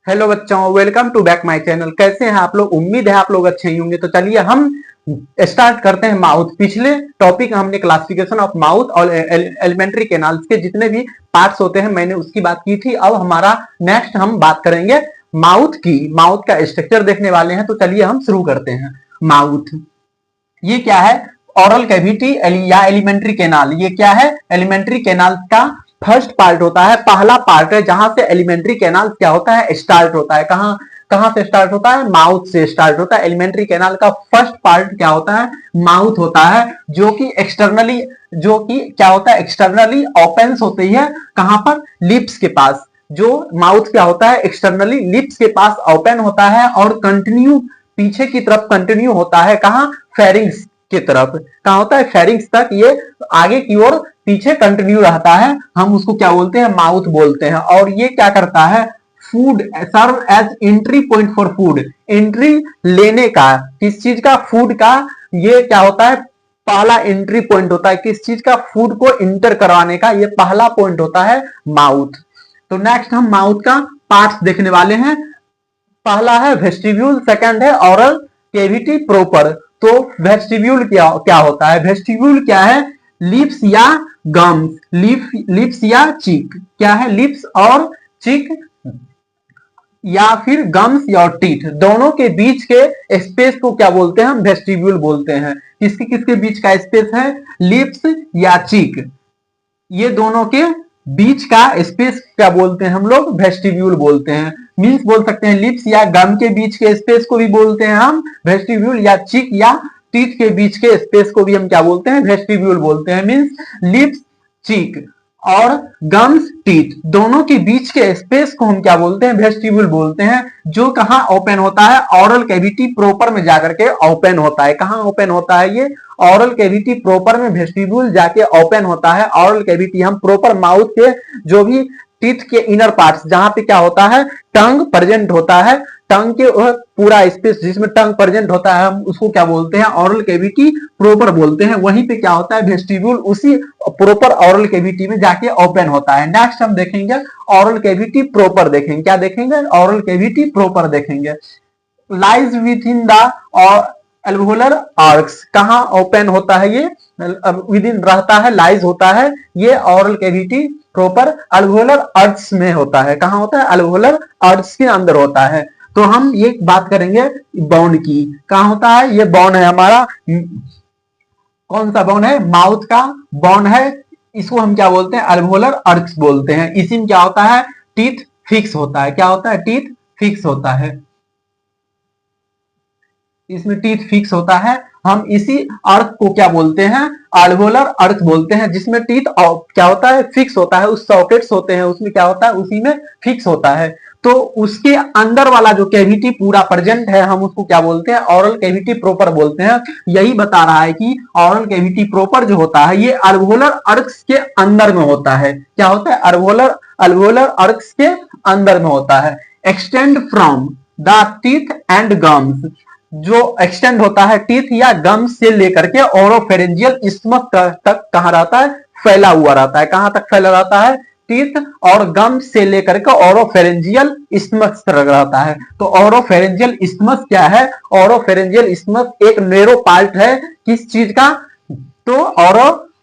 Hello बच्चों, welcome to back my channel. कैसे हैं आप लोग? उम्मीद है आप लोग अच्छे ही होंगे। तो चलिए हम स्टार्ट करते हैं माउथ। पिछले टॉपिक हमने क्लासिफिकेशन ऑफ माउथ और एलिमेंट्री कैनाल्स के जितने भी पार्ट्स होते हैं मैंने उसकी बात की थी। अब हमारा नेक्स्ट हम बात करेंगे माउथ की। माउथ का स्ट्रक्चर देखने वाले हैं। तो चलिए हम शुरू करते हैं। माउथ ये क्या है? ओरल कैविटी या एलिमेंट्री कैनाल। ये क्या है? एलिमेंट्री कैनाल का फर्स्ट पार्ट होता है, पहला पार्ट है जहां से एलिमेंट्री कैनाल क्या होता है, स्टार्ट होता है। कहां कहां से स्टार्ट होता है? माउथ से स्टार्ट होता है। एलिमेंट्री कैनाल का फर्स्ट पार्ट क्या होता है? माउथ होता है, जो कि क्या होता है, एक्सटर्नली ओपन होती है। कहां पर? लिप्स के पास। जो माउथ क्या होता है, एक्सटर्नली लिप्स के पास ओपन होता है और कंटिन्यू पीछे की तरफ कंटिन्यू होता है। कहां? फेरिंग्स की तरफ। कहां होता है? फेरिंग्स तक ये आगे की ओर पीछे कंटिन्यू रहता है। हम उसको क्या बोलते हैं? माउथ बोलते हैं। और ये क्या करता है? Food serve as entry point for food. Entry लेने का, किस चीज का? फूड का। ये क्या होता है? पहला एंट्री पॉइंट होता है। किस चीज का? फूड को इंटर करवाने का ये पहला पॉइंट होता है माउथ। तो नेक्स्ट हम माउथ का पार्ट्स देखने वाले हैं। पहला है वेस्टिब्यूल, सेकंड है ओरल कैविटी प्रॉपर। तो वेस्टिब्यूल क्या होता है? वेस्टिब्यूल क्या है? लिप्स या गम्स, लिप्स या चीक। क्या है? लिप्स और चीक या फिर गम्स या टीथ, दोनों के बीच के स्पेस को क्या बोलते हैं? हम वेस्टिब्यूल बोलते हैं। किसके किसके बीच का स्पेस है? लिप्स या चीक, ये दोनों के बीच का स्पेस क्या बोलते हैं? हम लोग वेस्टिब्यूल बोलते हैं। मीन्स बोल सकते हैं लिप्स या गम के बीच के स्पेस को भी बोलते हैं हम वेस्टिब्यूल, या चिक या टीथ के बीच के स्पेस को भी हम क्या बोलते हैं? वेस्टिब्यूल बोलते हैं। मीन्स लिप्स, चिक और गम्स, टीथ, दोनों के बीच के स्पेस को हम क्या बोलते हैं? वेस्टिब्यूल बोलते हैं। जो कहां ओपन होता है? ओरल कैविटी प्रॉपर में जाकर के ओपन होता है। कहां ओपन होता है ये? ओरल कैविटी प्रॉपर में वेस्टिब्यूल जाके ओपन होता है। ओरल कैविटी हम प्रॉपर माउथ के जो भी टीथ के इनर पार्ट्स, जहां पे क्या होता है? टंग प्रेजेंट होता है। टंग के पूरा स्पेस जिसमें टंग प्रेजेंट होता है हम उसको क्या बोलते हैं? ओरल कैविटी प्रॉपर बोलते हैं। वहीं पे क्या होता है? वेस्टिब्यूल उसी प्रॉपर ओरल कैविटी में जाके ओपन होता है। नेक्स्ट हम देखेंगे ओरल कैविटी प्रॉपर। देखेंगे क्या देखेंगे? ओरल कैविटी प्रॉपर देखेंगे। Lies with in the alveolar arcs. कहां ओपन होता है? ये विद इन रहता है, लाइज होता है। ये ओरल कैविटी प्रॉपर अल्वोलर अर्ट्स में होता है। कहां होता है? अल्वोलर अर्ट्स के अंदर होता है। तो हम ये बात करेंगे बोन की। कहां होता है? ये बोन है हमारा। कौन सा बोन है? माउथ का बोन है। इसको हम क्या बोलते हैं? अल्वोलर अर्ट्स बोलते हैं। इसी में क्या होता है? टीथ फिक्स होता है। क्या होता है? टीथ फिक्स होता है। इसमें टीथ फिक्स होता है। हम इसी अर्थ को क्या बोलते हैं? अल्वोलर अर्थ बोलते हैं, जिसमें टीथ क्या होता है? फिक्स होता है। उस सॉकेट्स होते हैं उसमें क्या होता है? उसी में फिक्स होता है। तो उसके अंदर वाला जो कैविटी पूरा प्रेजेंट है हम उसको क्या बोलते हैं? ओरल कैविटी प्रॉपर बोलते हैं। यही बता रहा है कि ओरल कैविटी प्रॉपर जो होता है ये अल्वोलर अर्क्स के अंदर में होता है। क्या होता है? अल्वोलर अर्क्स के अंदर में होता है। Extend from the teeth and gums, जो एक्सटेंड होता है टीथ या गम्स से लेकर के ओरोफेरेंजियल इस्मस तक कहां रहता है? फैला हुआ रहता है। कहां तक फैला रहता है? टीथ और गम्स से लेकर के ओरोफेरेंजियल इस्मस तक रहता है। तो ओरोफेरेंजियल इस्मस क्या है? ओरोफेरेंजियल इस्मस एक नेरो पार्ट है। किस चीज का? तो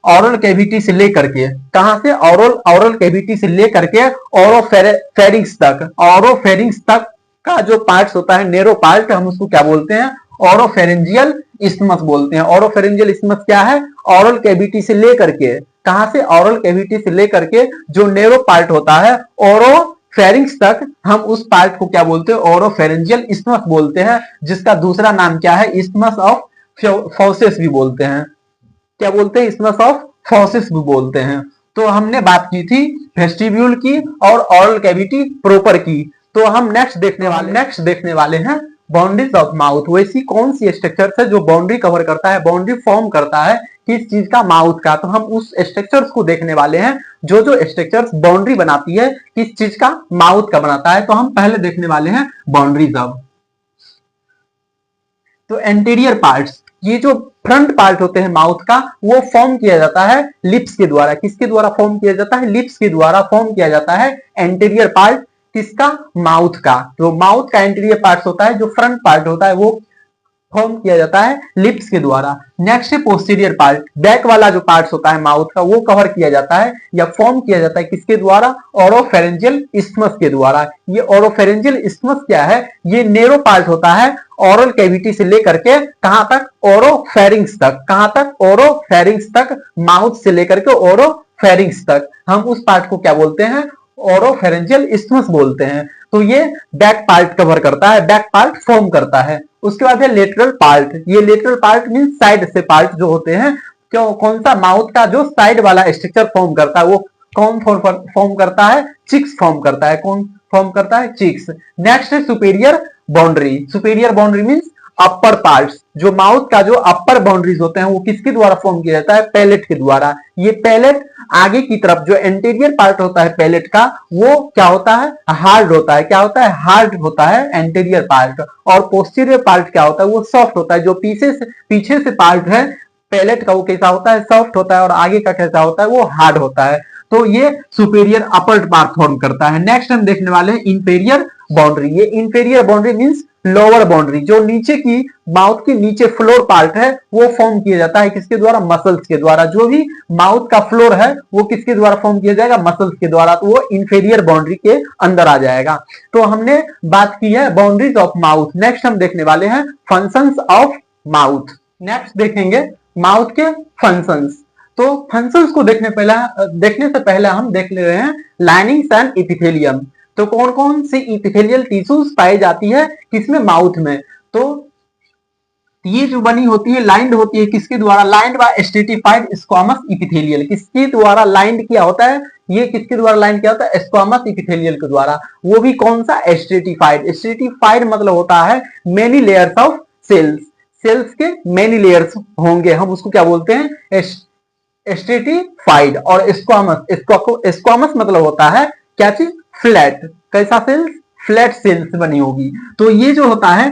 ओरल कैविटी से लेकर के, कहां से? ओरल कैविटी से लेकर के ओरोफेरिंग्स तक, ओरोफेरिंग्स तक का जो पार्ट्स होता है, नेरो पार्ट, हम उसको क्या बोलते हैं? ओरोफेरेंजियल इस्मस बोलते हैं। ओरोफेरेंजियल इस्मस क्या है? ओरल कैविटी से लेकर के, कहां से? ओरल कैविटी से लेकर के जो नेरो पार्ट होता है ओरोफेरिंग्स तक, हम उस पार्ट को क्या बोलते हैं? ओरोफेरेंजियल इस्मस बोलते हैं। जिसका दूसरा नाम क्या है? इस्मस ऑफ फॉसेस भी बोलते हैं। क्या बोलते हैं? इस्मस ऑफ फॉसेस भी बोलते हैं। तो हमने बात की थी वेस्टिब्यूल की और ओरल कैविटी प्रॉपर की। तो हम नेक्स्ट देखने वाले हैं बाउंड्रीज ऑफ माउथ। वैसी कौन सी स्ट्रक्चर है जो बाउंड्री कवर करता है, बाउंड्री फॉर्म करता है किस चीज का? माउथ का। तो हम उस स्ट्रक्चर्स को देखने वाले हैं जो स्ट्रक्चर्स बाउंड्री बनाती है किस चीज का? माउथ का बनाता है। तो हम पहले देखने वाले हैं बाउंड्रीज ऑफ। तो एंटीरियर पार्ट्स, ये जो फ्रंट पार्ट होते हैं माउथ का, वो फॉर्म किया जाता है लिप्स के द्वारा। किसके द्वारा फॉर्म किया जाता है? लिप्स के द्वारा फॉर्म किया जाता है एंटीरियर पार्ट। किसका? माउथ का। तो माउथ का एंटीरियर पार्ट होता है, जो फ्रंट पार्ट होता है वो फॉर्म किया जाता है लिप्स के द्वारा। नेक्स्ट है पोस्टीरियर पार्ट, बैक वाला जो पार्ट होता है माउथ का वो कवर किया जाता है या फॉर्म किया जाता है किसके द्वारा? ओरोफेरेंजियल इस्थमस के द्वारा। ये ओरोफेरेंजियल इस्थमस क्या है? ये नेरो पार्ट होता है ओरल कैविटी से लेकर के कहां तक? ओरोफेरिंग्स तक। कहां तक? ओरोफेरिंग्स तक, माउथ से लेकर के ओरोफेरिंग्स तक। हम उस पार्ट को क्या बोलते हैं? ओरोफेरेंजियल इस्थमस बोलते हैं। तो ये बैक पार्ट कवर करता है, बैक पार्ट फॉर्म करता है। उसके बाद है लेटरल पार्ट। ये लेटरल पार्ट मीन साइड से पार्ट जो होते हैं, क्यों? कौन सा? माउथ का जो साइड वाला स्ट्रक्चर फॉर्म करता है वो कौन फॉर्म करता है? चिक्स फॉर्म करता है। कौन फॉर्म करता है? चिक्स। नेक्स्ट है superior boundary. Superior boundary means अपर पार्ट्स। जो माउथ का जो अपर बाउंड्रीज होते हैं वो किसके द्वारा फॉर्म किया जाता है? पैलेट के द्वारा। ये पैलेट आगे की तरफ जो एंटीरियर पार्ट होता है पैलेट का वो क्या होता है? हार्ड होता है। क्या होता है? हार्ड होता है एंटीरियर पार्ट। और पोस्टीरियर पार्ट क्या होता है? वो सॉफ्ट होता है। जो पीछे से पार्ट है पैलेट का वो कैसा होता है? सॉफ्ट होता है। और आगे का कैसा होता है? वो हार्ड होता है। तो ये सुपेरियर अपर पार्ट फॉर्म करता है। नेक्स्ट हम देखने वाले हैं इंफेरियर बाउंड्री। ये inferior boundary means lower boundary. जो नीचे की माउथ के नीचे फ्लोर पार्ट है वो फॉर्म किया जाता है किसके द्वारा? मसल्स के द्वारा। जो भी माउथ का फ्लोर है वो किसके द्वारा फॉर्म किया जाएगा? मसल्स के द्वारा। तो वो इंफेरियर बाउंड्री के अंदर आ जाएगा। तो हमने बात की है बाउंड्रीज ऑफ माउथ। नेक्स्ट हम देखने वाले हैं फंक्शंस ऑफ माउथ। नेक्स्ट देखेंगे माउथ के फंक्शंस। तो फंक्शंस को देखने से पहले हम देख ले रहे हैं लाइनिंग्स एंड इपिथेलियम। तो कौन कौन सी इपिथेलियल टिश्यूज पाई जाती है किसमें? माउथ में। तो ये जो बनी होती है लाइंड होती है किसके द्वारा? Lined by stratified squamous epithelial. किसके द्वारा लाइंड किया होता है? ये किसके द्वारा लाइन किया होता है? स्क्वामस इपिथेलियल के द्वारा। वो भी कौन सा? स्ट्रेटिफाइड। स्ट्रेटिफाइड मतलब होता है many layers of cells. Cells के मेनी लेयर्स होंगे, हम उसको क्या बोलते हैं? स्ट्रेटिफाइड। और स्क्वामस मतलब होता है क्या चीज? फ्लैट। कैसा सेल्स? फ्लैट सेल्स बनी होगी। तो ये जो होता है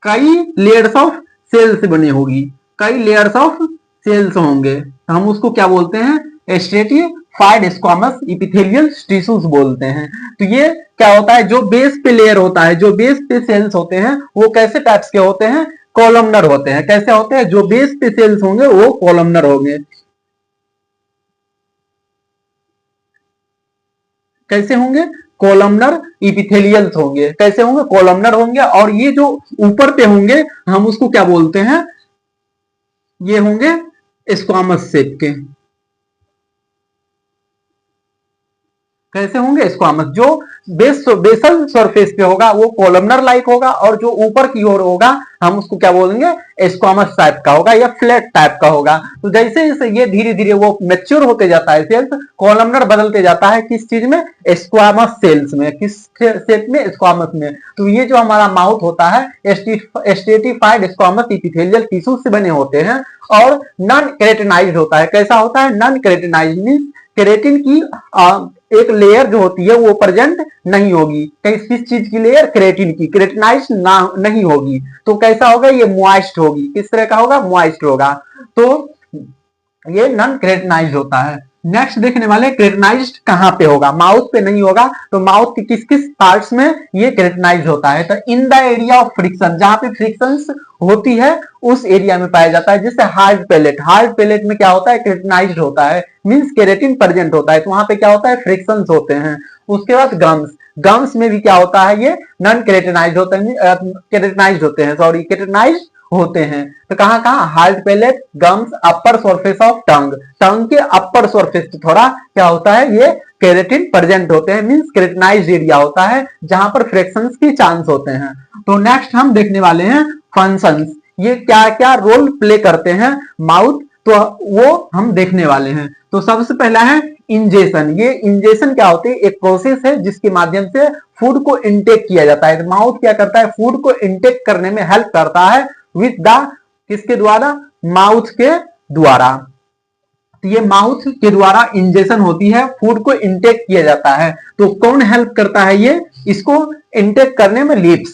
कई लेयर्स ऑफ सेल्स बनी होगी, कई लेयर्स ऑफ सेल्स होंगे, हम उसको क्या बोलते हैं? स्ट्रेटिफाइड स्क्वामस इपिथेलियल टिश्यूज बोलते हैं। तो ये क्या होता है? जो बेस पे लेयर होता है, जो बेस पे सेल्स होते हैं वो कैसे टाइप्स के होते हैं? कॉलमनर होते हैं। कैसे होते हैं? जो बेस पे सेल्स होंगे वो कॉलमनर होंगे। कैसे होंगे? कॉलमनर इपिथेलियल्स होंगे। कैसे होंगे? कॉलमनर होंगे। और ये जो ऊपर पे होंगे हम उसको क्या बोलते हैं? ये होंगे स्क्वामस शेप के। कैसे होंगे? स्क्वामस। जो बेसल सरफेस पे होगा वो कॉलमनर लाइक होगा, और जो ऊपर की ओर होगा हम उसको क्या बोलेंगे? स्क्वामस टाइप का होगा या फ्लैट टाइप का होगा। तो जैसे जैसे ये धीरे धीरे वो मैच्योर होते जाता है सेल्स, कॉलमनर बदलते जाता है किस चीज में? स्क्वामस सेल्स में। किस शेप में? स्क्वामस में। तो ये जो हमारा माउथ होता है स्ट्रेटिफाइड स्क्वामस इपिथेलियल टिश्यू से बने होते हैं और नॉन केराटिनाइज्ड होता है। कैसा होता है? नॉन केराटिनाइज्ड मींस केरेटिन की एक लेयर जो होती है वो प्रेजेंट नहीं होगी। किस चीज की लेयर? केरेटिन की। केरेटिनाइज नहीं होगी। तो कैसा होगा? ये मॉइस्ट होगी। किस तरह का होगा? मॉइस्ट होगा। तो ये नॉन केरेटिनाइज्ड होता है। नेक्स्ट देखने वाले केरेटिनाइज्ड कहां पे होगा? माउथ पे नहीं होगा। तो माउथ के किस किस पार्ट्स में ये केरेटिनाइज्ड होता है? तो in the area of friction, जहां पे फ्रिक्शंस होती है उस एरिया में पाया जाता है। जैसे हार्ड पैलेट, हार्ड पैलेट में क्या होता है? केरेटिनाइज्ड होता है, मींस केरेटिन प्रेजेंट होता है। तो वहां पे क्या होता है? फ्रिक्शंस होते हैं। उसके बाद गम्स, गम्स में भी क्या होता है? ये नॉन केरेटिनाइज्ड होते हैं, केरेटिनाइज्ड होते हैं, सॉरी केरेटिनाइज्ड होते हैं। तो कहां कहां? Hard palate, gums, upper surface of tongue. Tongue के अपर सरफेस पे थोड़ा क्या होता है? ये केरेटिन प्रेजेंट होते हैं, मींस केरेटिनाइज्ड एरिया होता है जहां पर फ्रैक्शंस की चांस होते हैं। तो नेक्स्ट हम देखने वाले हैं फंक्शंस। ये क्या क्या रोल प्ले करते हैं माउथ, तो वो हम देखने वाले हैं। तो सबसे पहला है इंजेशन। ये इंजेशन क्या होती है? एक प्रोसेस है जिसके माध्यम से फूड को इंटेक किया जाता है। तो माउथ क्या करता है? फूड को इंटेक करने में हेल्प करता है विद द किसके द्वारा? माउथ के द्वारा। तो ये माउथ के द्वारा इंजेशन होती है, फूड को इंटेक किया जाता है। तो कौन हेल्प करता है ये इसको इंटेक करने में? लिप्स।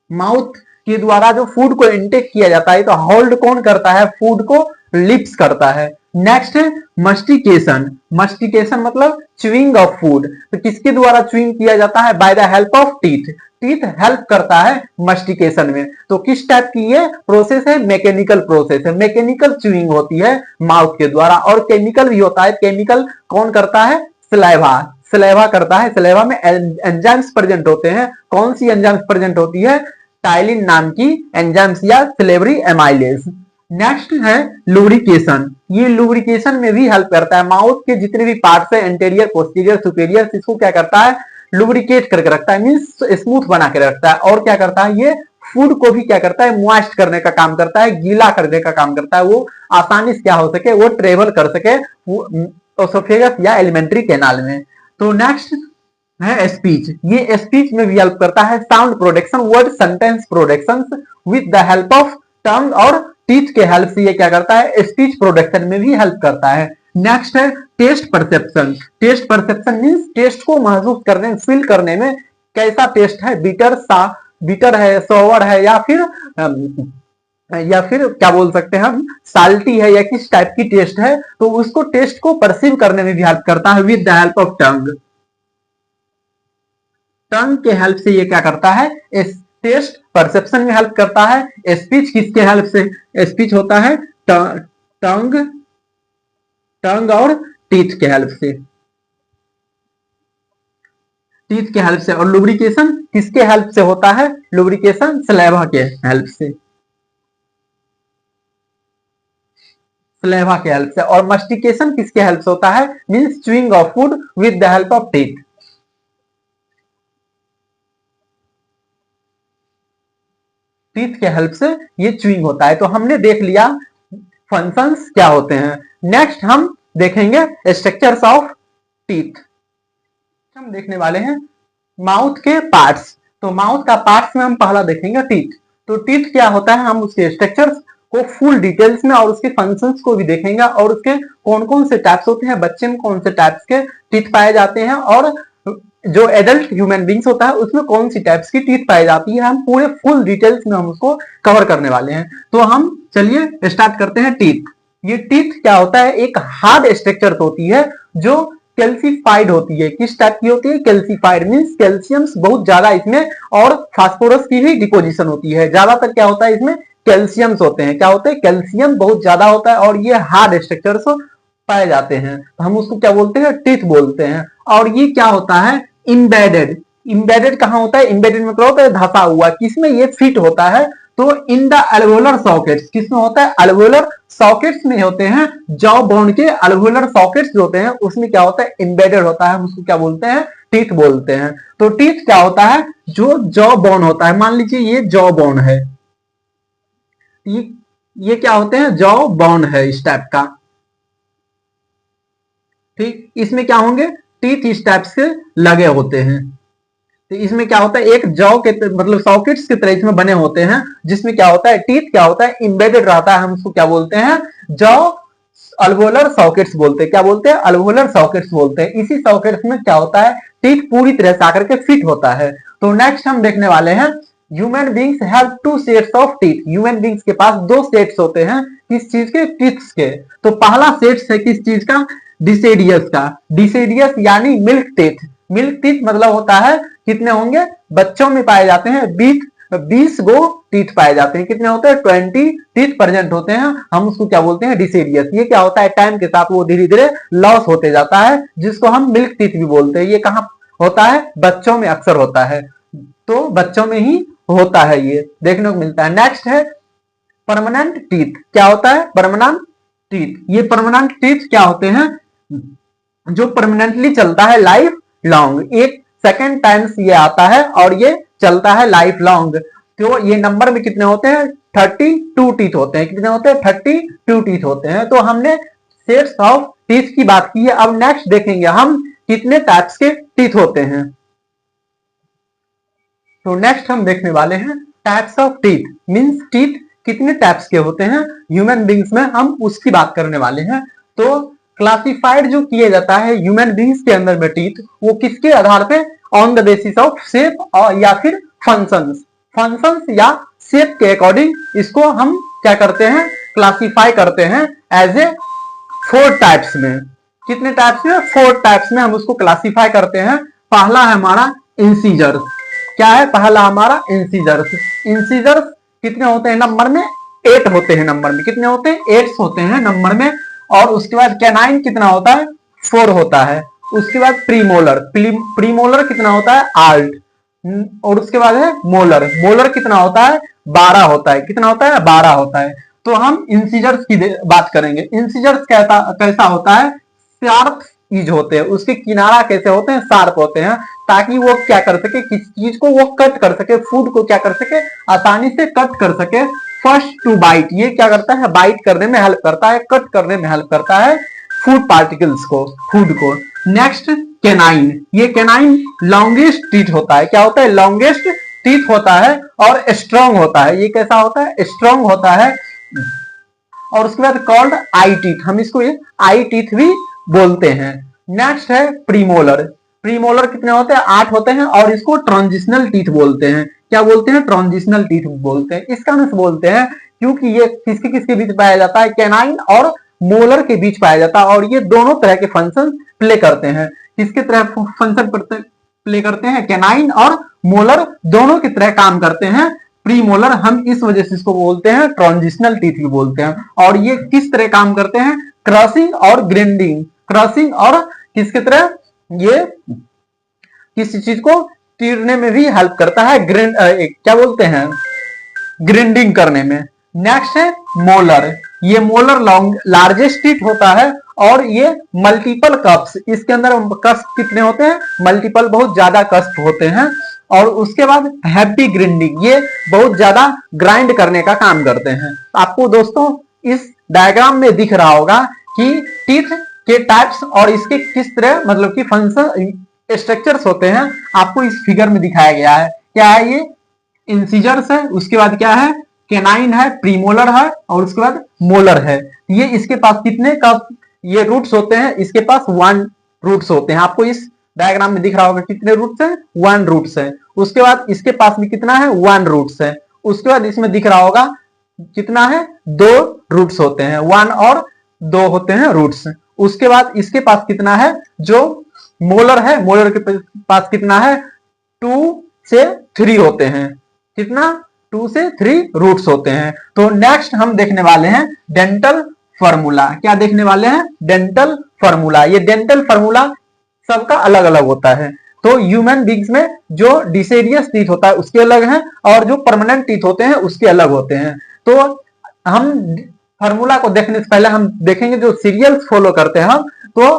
माउथ के द्वारा जो फूड को इंटेक किया जाता है तो होल्ड कौन करता है? फूड को लिप्स करता है। नेक्स्ट है मस्टिकेशन। मस्टिकेशन मतलब च्यूइंग ऑफ फूड। तो किसके द्वारा च्यूइंग किया जाता है? By the help of teeth. Teeth help करता है मस्टिकेशन में। तो किस टाइप की ये प्रोसेस है? मैकेनिकल प्रोसेस है। मैकेनिकल च्यूइंग होती है माउथ के द्वारा, और केमिकल भी होता है। केमिकल कौन करता है? सलाइवा। सलाइवा करता है। सलाइवा में एंजाइम्स प्रेजेंट होते हैं। कौन सी एंजाइम्स प्रेजेंट होती है? टाइलिन नाम की एंजाइम्स या सिलेवरी एमाइलेज। नेक्स्ट है लुब्रिकेशन। ये लुब्रिकेशन में भी हेल्प करता है। माउथ के जितने भी पार्ट्स है, एंटीरियर, पोस्टीरियर, सुपीरियर, इसको क्या करता है? लुब्रिकेट करके रखता है, मींस स्मूथ बना के रखता है। और क्या करता है? ये फूड को भी क्या करता है? मॉइस्ट करने का काम करता है, गीला करने का काम करता है। वो आसानी से क्या हो सके? वो ट्रेवल कर सके ओसोफेगस या एलिमेंट्री कैनाल में। तो नेक्स्ट है स्पीच। ये स्पीच में भी हेल्प करता है। Sound production, word sentence production with the help of टंग और टीथ के हेल्प से ये क्या करता है? स्पीच प्रोडक्शन में भी हेल्प करता है। नेक्स्ट है taste perception. Taste perception means taste को महसूस करने, फील करने में कैसा टेस्ट है? बिटर है, सोवर है, या फिर क्या बोल सकते हैं हम, साल्टी है, या किस टाइप की टेस्ट है। तो उसको टेस्ट को परसीव करने में भी हेल्प करता है with the help of tongue. Tongue के हेल्प से ये क्या करता है? इस टेस्ट परसेप्शन में हेल्प करता है। स्पीच किसके हेल्प से? स्पीच होता है टंग और टीथ के हेल्प से। टीथ के हेल्प से। और लुब्रिकेशन किसके हेल्प से होता है? लुब्रिकेशन सलाइवा के हेल्प से। सलाइवा के हेल्प से। और मस्टिकेशन किसके हेल्प से होता है? Means chewing of food with the help of teeth. Teeth के हेल्प से ये च्यूइंग होता है। तो हमने देख लिया फंक्शंस क्या होते हैं। नेक्स्ट हम देखेंगे स्ट्रक्चर्स ऑफ टीथ। हम देखने वाले हैं माउथ के पार्ट्स। तो माउथ का पार्ट्स में हम पहला देखेंगे टीथ। तो टीथ क्या होता है, हम उसके स्ट्रक्चर्स को फुल डिटेल्स में और उसके फंक्शंस को भी देखेंगे, और उसके कौन कौन से टाइप्स होते हैं, बच्चे में कौन से टाइप्स के टीथ पाए जाते हैं, और जो एडल्ट ह्यूमन बींग्स होता है उसमें कौन सी टाइप्स की टीथ पाई जाती है। हम पूरे फुल डिटेल्स में हम उसको कवर करने वाले हैं। तो हम चलिए स्टार्ट करते हैं टीथ। ये टीथ क्या होता है? एक हार्ड स्ट्रक्चर होती है जो कैल्सीफाइड होती है। किस टाइप की होती है? कैल्सीफाइड मींस कैल्शियम्स बहुत ज्यादा इसमें, और फास्फोरस की भी डिपोजिशन होती है। ज्यादातर क्या होता है इसमें? कैल्शियम्स होते हैं। क्या होते हैं? कैल्शियम बहुत ज्यादा होता है, और ये हार्ड स्ट्रक्चर्स पाए जाते हैं। तो हम उसको क्या बोलते हैं? टीथ बोलते हैं। और ये क्या होता है? इम्बेडेड। इम्बेडेड कहाँ होता है? इम्बेडेड मतलब होता है धंसा हुआ। किसमें ये फिट होता है? तो इन द अल्वोलर सॉकेट्स। किसमें होता है? अल्वोलर सॉकेट्स में होते हैं। जॉ बोन के अल्वोलर सॉकेट्स जो होते हैं उसमें क्या होता है? एम्बेडेड होता है। हम उसको क्या बोलते हैं? टीथ बोलते हैं। तो टीथ क्या होता है? जो जॉ बोन होता है। मान लीजिए ये जॉ बोन है, ये क्या होते हैं? जॉ बोन है इस टाइप का। ठीक, इसमें क्या होंगे? टीथ इस टाइप से लगे होते हैं। तो इसमें क्या होता है? एक जॉ के मतलब सॉकेट्स की तरह इसमें बने होते हैं, जिसमें क्या होता है? टीथ क्या होता है? एम्बेडेड रहता है। हम उसको क्या बोलते हैं? जॉ अल्वोलर सॉकेट्स बोलते हैं। क्या बोलते हैं? अल्वोलर सॉकेट्स बोलते हैं। इसी सॉकेट्स में क्या होता है? टीथ पूरी तरह से आकर के फिट होता है। तो नेक्स्ट हम देखने वाले हैं human beings have two sets of teeth. Human beings के पास दो सेट्स होते हैं। किस चीज के? टीथ्स के। तो पहला सेट्स है किस चीज का? डिसेडियस का। डिसेडियस यानी मिल्क टीथ। मिल्क टीथ मतलब होता है कितने होंगे? बच्चों में पाए जाते हैं 20 गो टीथ पाए जाते हैं। कितने होते हैं? 20 टीथ प्रेजेंट होते हैं। हम उसको क्या बोलते हैं? डिसेडियस। ये क्या होता है? टाइम के साथ वो धीरे धीरे लॉस होते जाता है, जिसको हम मिल्क टीथ भी बोलते हैं। ये कहाँ होता है? बच्चों में अक्सर होता है। तो बच्चों में ही होता है, ये देखने को मिलता है। नेक्स्ट है परमानेंट टीथ। क्या होता है? Permanent teeth. ये परमानेंट टीथ क्या होते हैं? जो परमानेंटली चलता है लाइफ लॉन्ग। एक सेकेंड टाइम्स ये आता है और ये चलता है लाइफ लॉन्ग। तो ये नंबर में कितने होते हैं? 32 टीथ होते हैं। कितने होते हैं? 32 टीथ होते हैं। तो हमने सेट्स ऑफ टीथ की बात की है। अब नेक्स्ट देखेंगे हम कितने टाइप्स के टीथ होते हैं। तो नेक्स्ट हम देखने वाले हैं types of teeth. Means teeth कितने टाइप्स के होते हैं ह्यूमन बींग्स में, हम उसकी बात करने वाले हैं। तो क्लासिफाइड जो किया जाता है ह्यूमन बींग्स के अंदर में टीथ, वो किसके आधार पे? On the basis of shape और या फिर फंक्शंस। फंक्शंस या शेप के अकॉर्डिंग इसको हम क्या करते हैं, क्लासिफाई करते हैं एज ए 4 टाइप्स में। कितने टाइप्स में, 4 टाइप्स में हम उसको क्लासिफाई करते हैं। पहला है हमारा इंसीजर्स। क्या है पहला हमारा, इंसीजर्स। इंसीजर्स कितने होते हैं नंबर में, 8 होते हैं नंबर में। कितने होते हैं, 8 होते हैं नंबर में। और उसके बाद कैनाइन कितना होता है, 4 होता है। उसके बाद प्रीमोलर, प्रीमोलर कितना होता है, 8। और उसके बाद है मोलर, मोलर कितना होता है, 12 होता है। कितना होता है, 12 होता है। तो हम इंसीजर्स की बात करेंगे। इंसीजर्स कैसा होता है, शार्प चीज होते हैं, उसके किनारा कैसे होते हैं, शार्प होते हैं, ताकि वो क्या कर सके, किसी चीज को वो कट कर सके, फूड को क्या कर सके, आसानी से कट कर सके। फर्स्ट टू बाइट, ये क्या करता है, बाइट करने में हेल्प करता है, कट करने में हेल्प करता है फूड पार्टिकल्स को, फूड को। नेक्स्ट कैनाइन, ये कैनाइन लॉन्गेस्ट टीथ होता है। क्या होता है, लॉन्गेस्ट टीथ होता है और स्ट्रॉन्ग होता है। ये कैसा होता है, स्ट्रॉन्ग होता है। और उसके बाद कॉल्ड आई टीथ, हम इसको ये आई टीथ भी बोलते हैं। नेक्स्ट है प्रीमोलर। प्रीमोलर कितने होते हैं, 8 होते हैं। और इसको ट्रांजिशनल टीथ बोलते हैं। क्या बोलते हैं, ट्रांजिशनल टीथ बोलते हैं। इसका नाम बोलते हैं क्योंकि ये किसके किसके बीच पाया जाता है, कैनाइन और मोलर के बीच पाया जाता है। और ये दोनों तरह के फंक्शन प्ले करते हैं। किसके तरह फंक्शन प्ले करते हैं, कैनाइन और मोलर दोनों की तरह काम करते हैं। प्रीमोलर हम इस वजह से इसको बोलते हैं ट्रांजिशनल टीथ भी बोलते हैं। और ये किस तरह काम करते हैं, क्रशिंग और ग्राइंडिंग, क्रशिंग और किसकी तरह, ये किसी चीज को चीरने में भी हेल्प करता है, क्या बोलते हैं, ग्राइंडिंग करने में। नेक्स्ट है मोलर। ये मोलर लार्जेस्ट टीथ होता है और ये मल्टीपल कप्स, इसके अंदर कस्प कितने होते हैं, मल्टीपल, बहुत ज्यादा कस्प होते हैं। और उसके बाद हैप्पी ग्राइंडिंग, ये बहुत ज्यादा ग्राइंड करने का काम करते हैं। आपको दोस्तों इस डायग्राम में दिख रहा होगा कि टीथ के टाइप्स और इसके किस तरह मतलब कि फंक्शन स्ट्रक्चर्स होते हैं, आपको इस फिगर में दिखाया गया है। क्या है, ये इंसीजर्स है, उसके बाद क्या है, कैनाइन है, प्रीमोलर है और उसके बाद मोलर है। ये इसके पास कितने का ये रूट्स होते हैं, इसके पास 1 रूट्स होते हैं। आपको इस डायग्राम में दिख रहा होगा कितने रूट्स हैं, 1 रूट्स है। उसके बाद इसके पास भी कितना है, 1 रूट्स है। उसके बाद इसमें दिख रहा होगा कितना है, 2 रूट्स होते हैं, 1 और 2 होते हैं रूट्स। उसके बाद इसके पास कितना है, जो मोलर है, मोलर के पास कितना है, 2 से 3 होते हैं। कितना, 2 से 3 रूट्स होते हैं। तो नेक्स्ट हम देखने वाले हैं डेंटल फार्मूला। क्या देखने वाले हैं, डेंटल फार्मूला। ये डेंटल फार्मूला सबका अलग अलग होता है। तो ह्यूमन बींग्स में जो डिसेडियस टीथ होता है उसके अलग हैं और जो परमानेंट टीथ होते हैं उसके अलग होते हैं। तो हम फार्मूला को देखने से पहले हम देखेंगे जो सीरियल्स फॉलो करते हैं हम, तो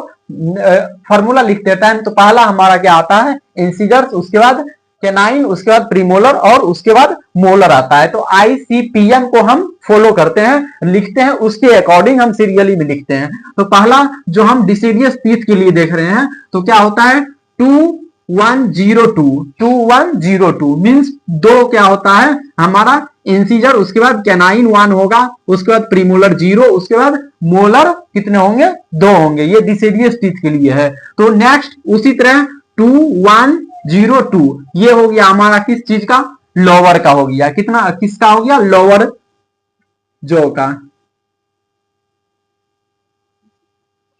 फार्मूला लिखते टाइम तो पहला हमारा क्या आता है, इंसीजर्स, उसके बाद कैनाइन, उसके बाद प्रीमोलर और उसके बाद मोलर आता है। तो ICPM को हम फॉलो करते हैं, लिखते हैं, उसके अकॉर्डिंग हम सीरियली में लिखते हैं। तो पहला जो हम डिसेडियस टीथ के लिए देख रहे हैं तो क्या होता है, 2102, 2102 मीन्स 2 क्या होता है हमारा इंसीजर, उसके बाद कैनाइन 1 होगा, उसके बाद प्रीमोलर 0, उसके बाद मोलर कितने होंगे, 2 होंगे। ये डिसेडियस टीथ के लिए है। तो नेक्स्ट उसी तरह 2102 ये हो गया हमारा किस चीज का, लोअर का हो गया। कितना, किसका हो गया, लोअर जो का।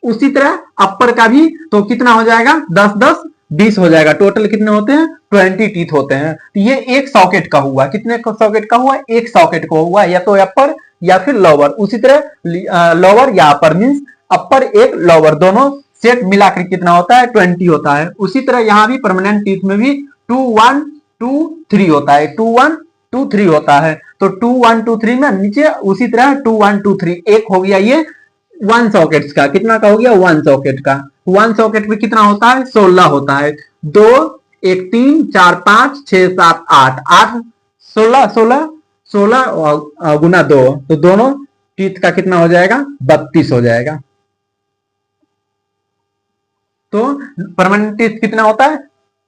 उसी तरह अपर का भी, तो कितना हो जाएगा, 10 10 20 हो जाएगा। टोटल कितने होते हैं, 20 टीथ होते हैं। तो ये एक सॉकेट का हुआ, कितने सॉकेट का हुआ, एक सॉकेट को हुआ, या तो अपर या फिर लोअर। उसी तरह लोअर या अपर मींस अपर एक लोअर, दोनों सेट मिलाकर कितना होता है, 20 होता है। उसी तरह यहां भी परमानेंट टीथ में भी 2123 होता है, 2123 होता है। तो 2123 में नीचे उसी तरह 2123 एक हो गया, ये 1 सॉकेट का, कितना का हो गया, 1 सॉकेट का। 1 सॉकेट में कितना होता है, 16 होता है। 2 1 3 4 5 6 7 8 8 16 16 16 गुना 2, तो दोनों टीथ का कितना हो जाएगा, 32 हो जाएगा। तो परमानेंट टीथ कितना होता है,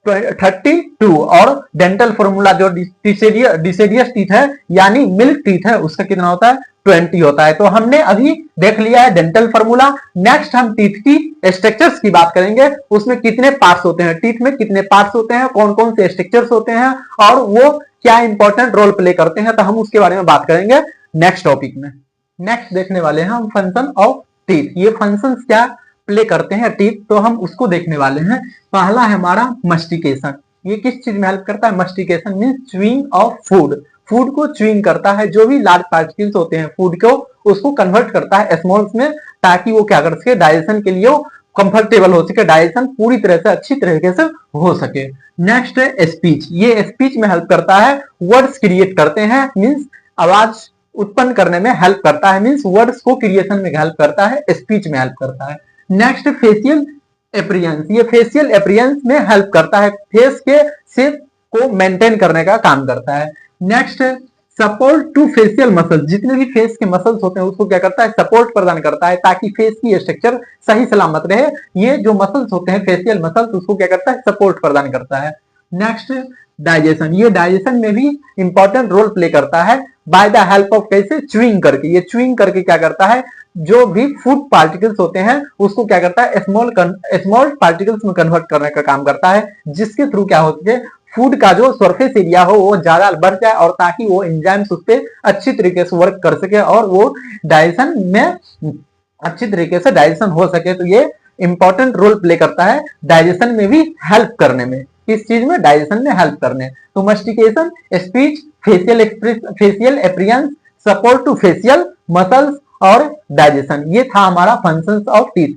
32। और डेंटल फॉर्मूला जो डिसेडियस टीथ है यानी मिल्क टीथ है उसका कितना होता है, 20 होता है। तो हमने अभी देख लिया है डेंटल फॉर्मूला। नेक्स्ट हम टीथ की स्ट्रक्चर्स की बात करेंगे, उसमें कितने पार्ट्स होते हैं, टीथ में कितने पार्ट्स होते हैं, कौन कौन से स्ट्रक्चर्स होते हैं और वो क्या इंपॉर्टेंट रोल प्ले करते हैं, तो हम उसके बारे में बात करेंगे। नेक्स्ट टॉपिक में। नेक्स्ट देखने वाले हैं हम फंक्शन ऑफ टीथ। ये फंक्शंस क्या प्ले करते हैं टीथ, तो हम उसको देखने वाले हैं। पहला है हमारा मस्टिकेशन। ये किस चीज में हेल्प करता है? Mastication means chewing of food. Food को च्यूइंग करता है, जो भी लार्ज पार्टिकल्स होते हैं फूड को, उसको कन्वर्ट करता है स्मॉल्स में, ताकि वो क्या कर सके, डाइजेशन के लिए कंफर्टेबल हो सके, डाइजेशन पूरी तरह से अच्छी तरीके से हो सके। नेक्स्ट है स्पीच। ये स्पीच में हेल्प करता है, वर्ड्स क्रिएट करते हैं, मींस आवाज उत्पन्न करने में हेल्प करता है, मींस वर्ड्स को क्रिएशन में हेल्प करता है, स्पीच में हेल्प करता है। Next facial appearance. ये फेशियल अपीयरेंस में हेल्प करता है, फेस के शेप को मेंटेन करने का काम करता है। Next support to facial muscles. जितने भी फेस के मसल्स होते हैं उसको क्या करता है, सपोर्ट प्रदान करता है, ताकि फेस की स्ट्रक्चर सही सलामत रहे। ये जो मसल्स होते हैं फेशियल मसल्स, उसको क्या करता है, सपोर्ट प्रदान करता है। Next digestion. ये डाइजेशन में भी इंपॉर्टेंट रोल प्ले करता है, बाय द हेल्प ऑफ कैसे, च्यूइंग करके। ये च्यूइंग करके क्या करता है, जो भी फूड पार्टिकल्स होते हैं उसको क्या करता है, स्मॉल पार्टिकल्स में कन्वर्ट करने का काम करता है, जिसके थ्रू क्या होती है, फूड का जो सरफेस एरिया हो वो ज्यादा बढ़ जाए, और ताकि वो एंजाइम्स उस पर अच्छी तरीके से वर्क कर सके और वो डाइजेशन में अच्छी तरीके से डाइजेशन हो सके। तो ये इंपॉर्टेंट रोल प्ले करता है डाइजेशन में भी हेल्प करने में। किस चीज में? डाइजेशन में हेल्प करने। तो mastication, speech, facial appearance, support to facial muscles और डाइजेशन, ये था हमारा फंक्शंस ऑफ टीथ।